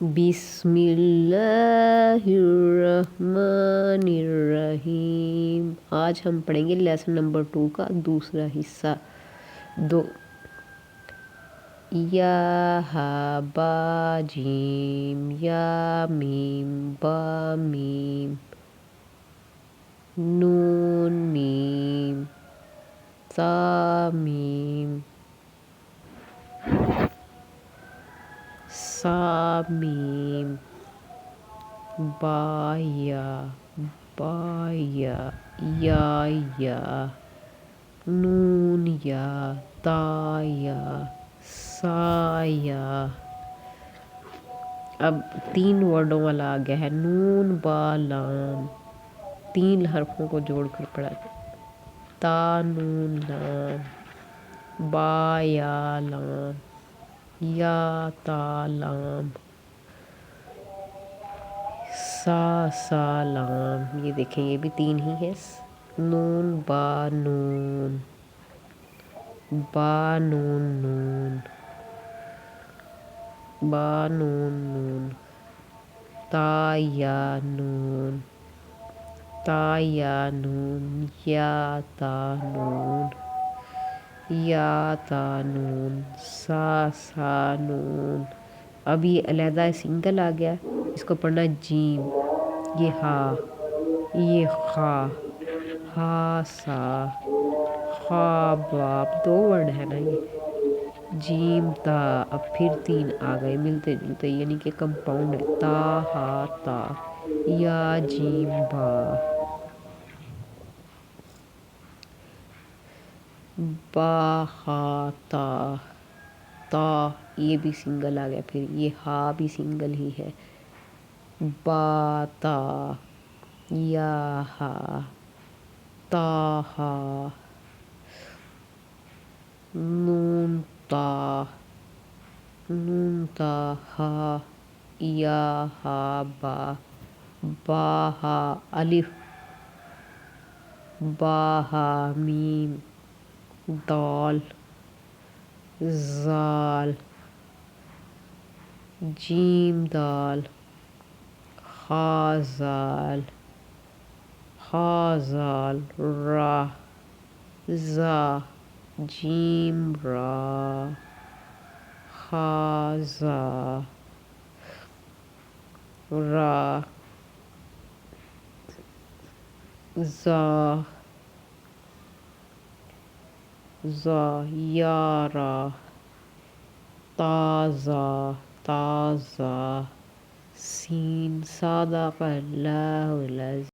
بسم اللہ الرحمن الرحیم۔ آج ہم پڑھیں گے لیسن نمبر 2 کا دوسرا حصہ۔ یا ہا با جیم یا میم با میم نون میم تا میم سا میم با یا یا نون یا تا یا سا یا۔ اب 3 ورڈوں والا آ گیا ہے، نون با لام، 3 حرفوں کو جوڑ کر پڑھا، تا نون لام، با یا لام، یا تا لام، سا لام۔ یہ دیکھیں یہ بھی 3 ہی ہے، نون با نون، با نون نون، با نون نون، تا یا نون، تا یا نون، یا تا نون، یا تا نون، سا نون۔ اب یہ علیحدہ سنگل آ گیا، اس کو پڑھنا جیم، یہ ہا، یہ خا، ہا سا، خا با، 2 ورڈ ہے نا یہ، جیم تا۔ اب پھر 3 آ گئے ملتے جلتے، یعنی کہ کمپاؤنڈ ہے، تا ہا تا، یا جیم با، با ہا تا، تا یہ بھی سنگل آ گیا، پھر یہ ہا بھی سنگل ہی ہے، با تا، یا ہا، تا ہا، نون تا، نون تا ہا، یا ہا با، با ہا الف، با ہا میم، دال، زال، جیم دال، خا زال، خا زال، را، زا، جیم را، خا زا، را، زا، زا، یا را، تا زا، سین۔ صدق اللہ العظیم۔